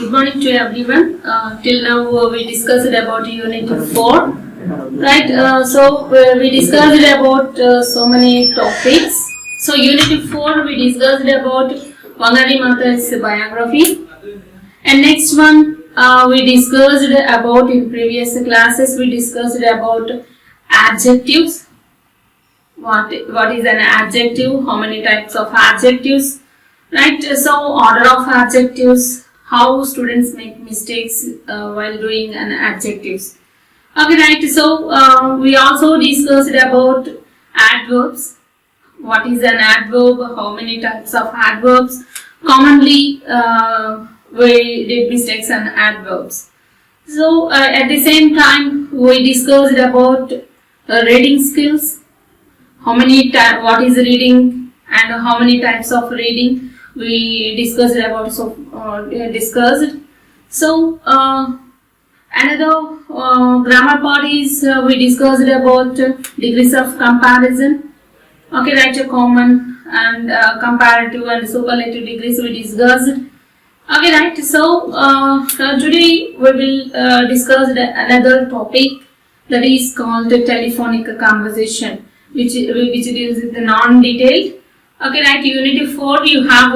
Good morning to everyone. Till now we discussed about Unit 4. Right, we discussed about so many topics. So Unit 4 we discussed about Wangari Maathai's biography. And next one we discussed about, in previous classes we discussed about adjectives. What is an adjective? How many types of adjectives? Right, so order of adjectives, how students make mistakes while doing an adjectives. Okay, right, so we also discussed about adverbs. What is an adverb? How many types of adverbs? Commonly we did mistakes on adverbs. So at the same time we discussed about reading skills. What is reading and how many types of reading we discussed about. Another grammar part is we discussed about degrees of comparison. Okay, right, a common and comparative and superlative degrees we discussed. Okay, right, so today we will discuss another topic that is called telephonic conversation, which deals with the non-detailed. Okay, right, Unit 4 you have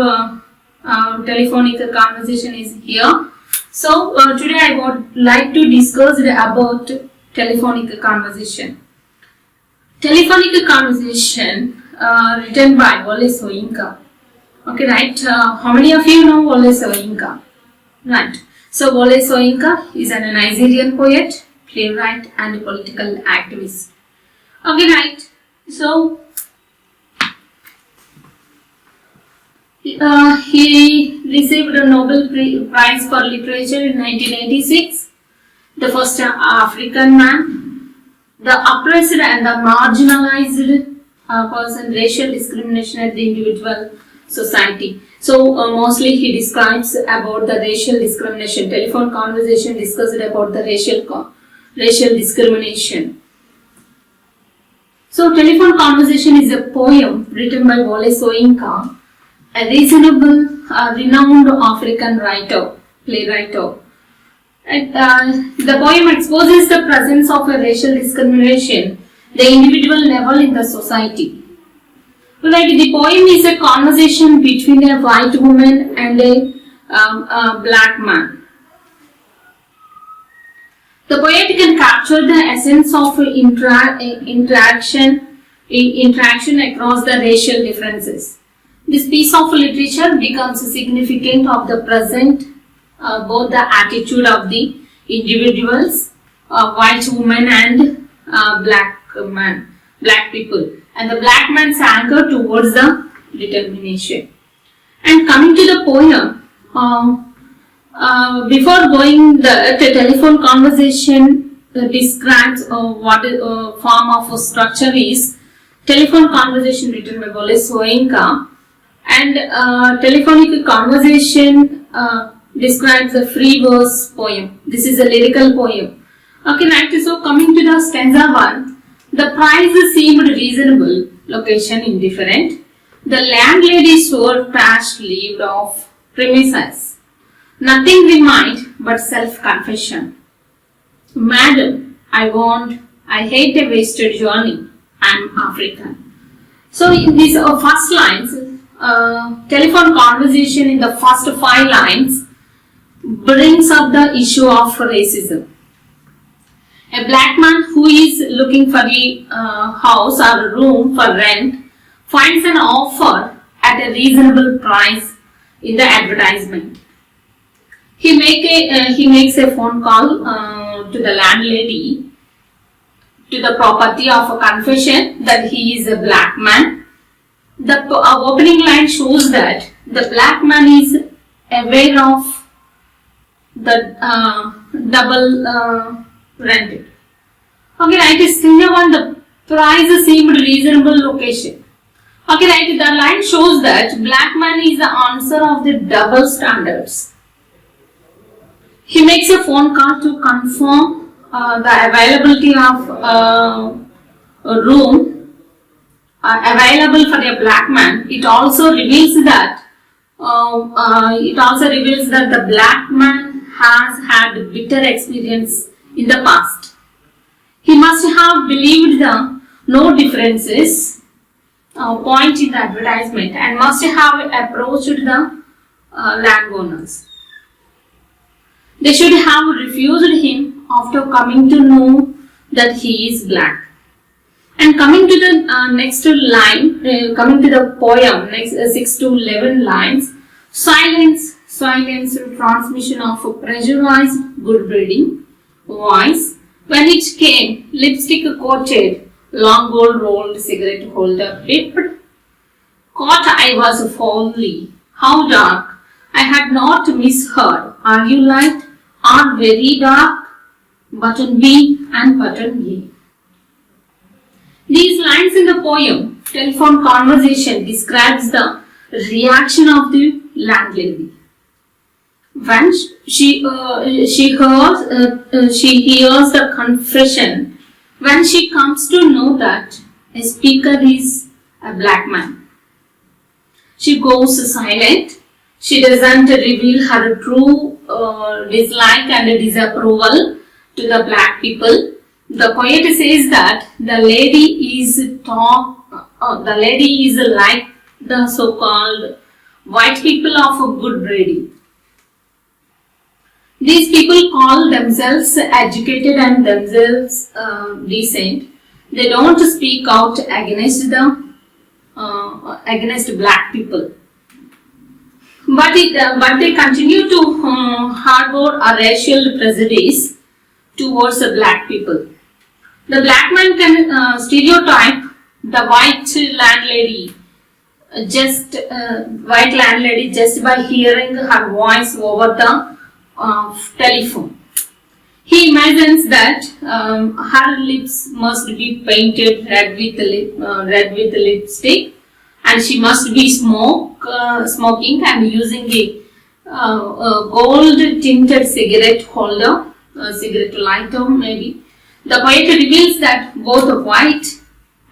telephonic conversation is here. So today I would like to discuss about telephonic conversation. Telephonic conversation written by Wole Soyinka. Okay, right, how many of you know Wole Soyinka? Right, so Wole Soyinka is a Nigerian poet, playwright and political activist. Okay, right, so he received a Nobel Prize for Literature in 1986, the first African man, the oppressed and the marginalized person, racial discrimination at the individual society. So mostly he describes about the racial discrimination. Telephone conversation discussed about the racial discrimination. So telephone conversation is a poem written by Wole Soyinka, a renowned African playwright. The poem exposes the presence of a racial discrimination at the individual level in the society. Right, the poem is a conversation between a white woman and a black man. The poet can capture the essence of interaction across the racial differences. This piece of literature becomes significant of the present, both the attitude of the individuals, white women and black people, and the black man's anger towards the determination. And coming to the poem, before going the telephone conversation describes what form of structure is. Telephone conversation written by Wole Soyinka. And telephonic conversation describes a free verse poem. This is a lyrical poem. Okay, right. So coming to the stanza 1, the price seemed reasonable, location indifferent. The landlady swore past leave of premises. Nothing remained but self-confession. Madam, I hate a wasted journey. I'm African. So in these first lines, telephone conversation in the first 5 lines brings up the issue of racism. A black man who is looking for a house or a room for rent finds an offer at a reasonable price in the advertisement. He makes a phone call to the landlady to the property of a confession that he is a black man. The opening line shows that the black man is aware of the double rented. Okay, right, stanza 1, the price seemed reasonable, location. Okay, right, the line shows that black man is the answer of the double standards. He makes a phone call to confirm the availability of a room available for a black man. It also reveals that It also reveals that the black man has had bitter experience in the past. He must have believed the no differences point in the advertisement and must have approached the landowners. They should have refused him after coming to know that he is black. And coming to the next line, coming to the poem, next 6 to 11 lines, silence, silence, transmission of a pressurized good breeding voice. When it came, lipstick coated, long gold rolled cigarette holder pipped. Caught I was foully, how dark, I had not misheard. Are you light or very dark? Button B and button A. These lines in the poem, Telephone Conversation, describes the reaction of the landlady. When she hears the confession, when she comes to know that a speaker is a black man, she goes silent. She doesn't reveal her true dislike and disapproval to the black people. The poet says that the lady is like the so-called white people of good breeding. These people call themselves educated and themselves decent. They don't speak out against black people, but they continue to harbor a racial prejudice towards black people. The black man can stereotype the white landlady just by hearing her voice over the telephone. He imagines that her lips must be painted red with lipstick, and she must be smoking and using a gold tinted cigarette holder, cigarette lighter maybe. The poet reveals that both white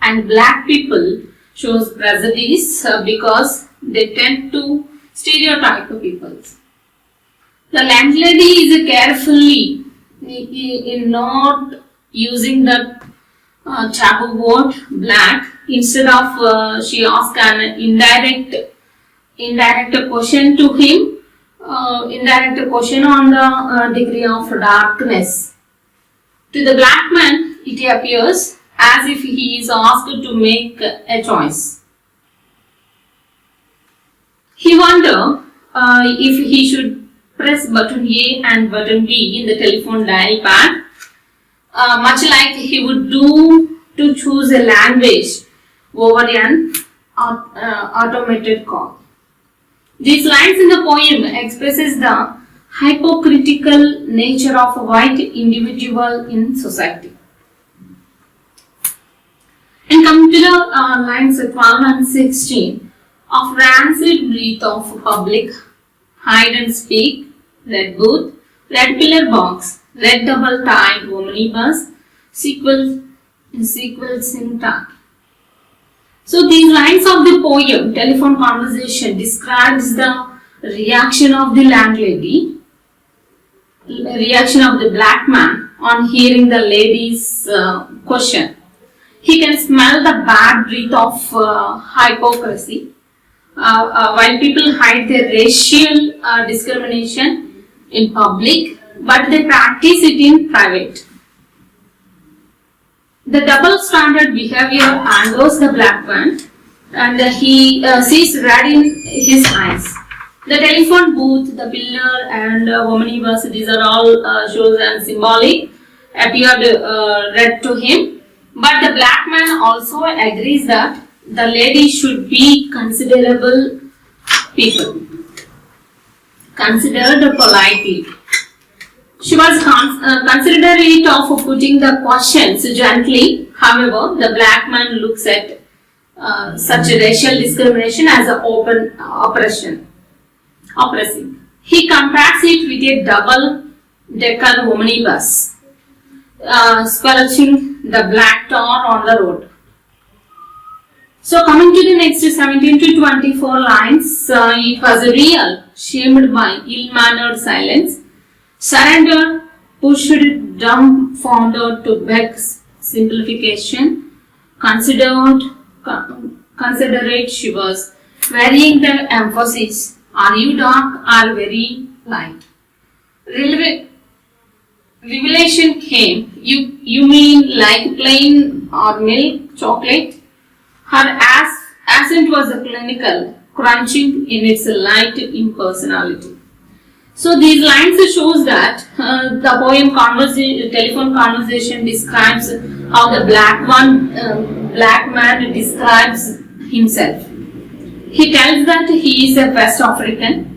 and black people shows prejudice because they tend to stereotype people. The landlady is carefully in not using the taboo word black. Instead of she asks an indirect question to him, indirect question on the degree of darkness. To the black man, it appears as if he is asked to make a choice. He wonders if he should press button A and button B in the telephone dial pad, much like he would do to choose a language over an automated call. These lines in the poem expresses the hypocritical nature of a white individual in society. And coming to the lines 12 and 16, of rancid breath of public, hide and speak, red booth, red pillar box, red double tied omnibus, sequel syntax. So these lines of the poem, Telephone Conversation, describes the reaction of the landlady, reaction of the black man on hearing the lady's question. He can smell the bad breath of hypocrisy. While people hide their racial discrimination in public, but they practice it in private. The double-standard behavior angers the black man, and he sees red in his eyes. The telephone booth, the pillar, and omnibus, these are all shows and symbolic, appeared red to him. But the black man also agrees that the lady should be considerable people, considered politely. She was considerate of putting the questions gently. However, the black man looks at such racial discrimination as an open oppressive. He compares it with a double-decker omnibus, squelching the black tar on the road. So coming to the next 17 to 24 lines, it was a real, shamed by ill-mannered silence, surrendered, pushed, dumbfounded to beg simplification, considerate shivers, varying the emphasis. Are you dark or very light? Revelation came. You mean like plain or milk chocolate? Her accent was clinical, crunching in its light impersonality. So these lines shows that the poem telephone conversation describes how the black man describes himself. He tells that he is a West African.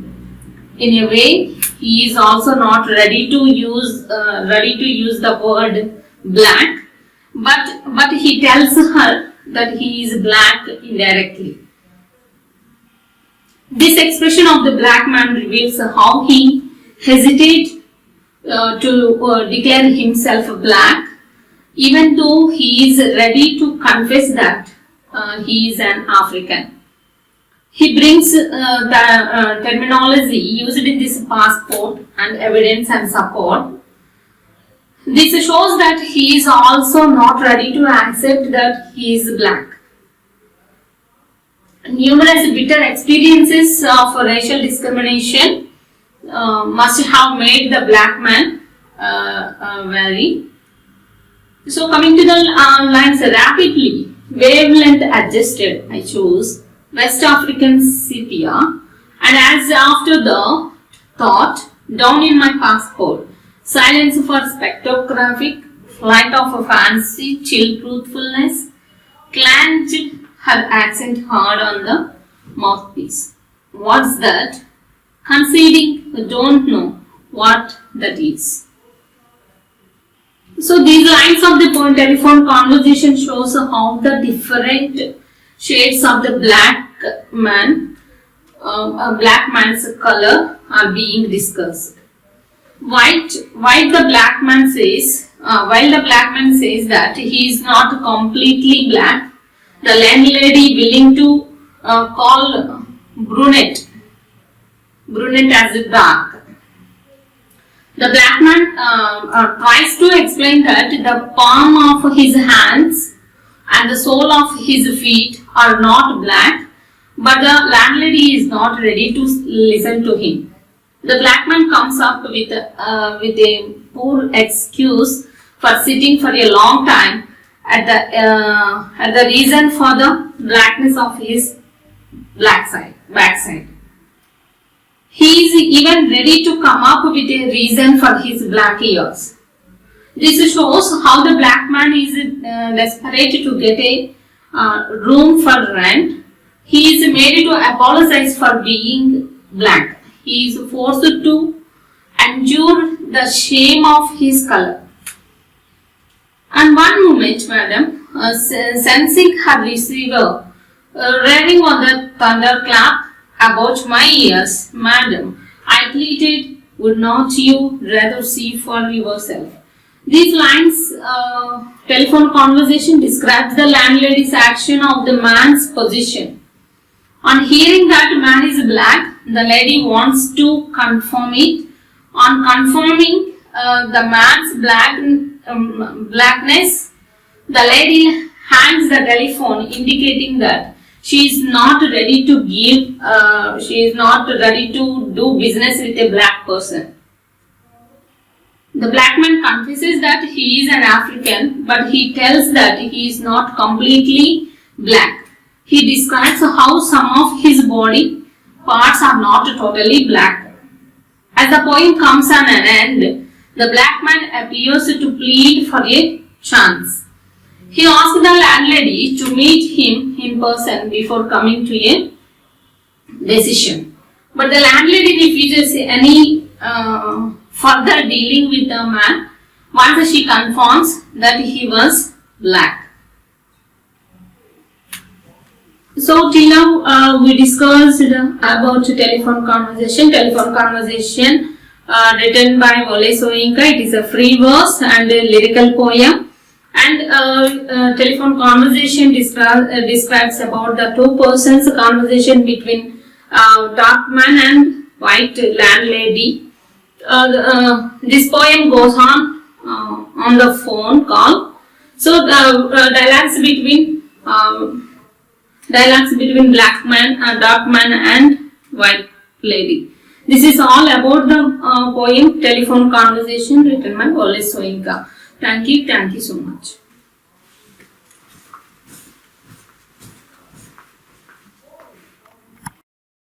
In a way, he is also not ready to use the word black, but he tells her that he is black indirectly. This expression of the black man reveals how he hesitates to declare himself black, even though he is ready to confess that he is an African. He brings the terminology used in this passport and evidence and support. This shows that he is also not ready to accept that he is black. Numerous bitter experiences of racial discrimination must have made the black man vary. So coming to the lines, rapidly, wavelength adjusted, I chose West African sepia, and as after the thought, down in my passport, silence for spectrographic, flight of a fancy, chill truthfulness, clenched her accent hard on the mouthpiece. What's that? Conceding, don't know what that is. So these lines of the poem telephone conversation shows how the different shades of the black man's color are being discussed. While the black man says that he is not completely black, the landlady willing to call brunette as dark. The black man tries to explain that the palm of his hands and the sole of his feet are not black, but the landlady is not ready to listen to him. The black man comes up with a poor excuse for sitting for a long time at the reason for the blackness of his backside. He is even ready to come up with a reason for his black ears. This shows how the black man is desperate to get a room for rent. He is made to apologize for being black. He is forced to endure the shame of his color. And one moment, madam, sensing her receiver, raving on the thunderclap about my ears, madam, I pleaded, would not you rather see for yourself? These lines, telephone conversation describes the landlady's action of the man's position. On hearing that man is black, the lady wants to confirm it. On confirming the man's blackness, the lady hands the telephone, indicating that she is not ready to do business with a black person. The black man confesses that he is an African, but he tells that he is not completely black. He describes how some of his body parts are not totally black. As the poem comes to an end, the black man appears to plead for a chance. He asks the landlady to meet him in person before coming to a decision. But the landlady refuses any further dealing with the man once she confirms that he was black. So till now we discussed about telephone conversation. Telephone conversation written by Wole Soyinka. It is a free verse and a lyrical poem, And telephone conversation describes about the two persons conversation between dark man and white landlady. This poem goes on the phone call. So dialogues between black man, dark man and white lady. This is all about the poem Telephone Conversation written by Wole Soyinka. Thank you so much.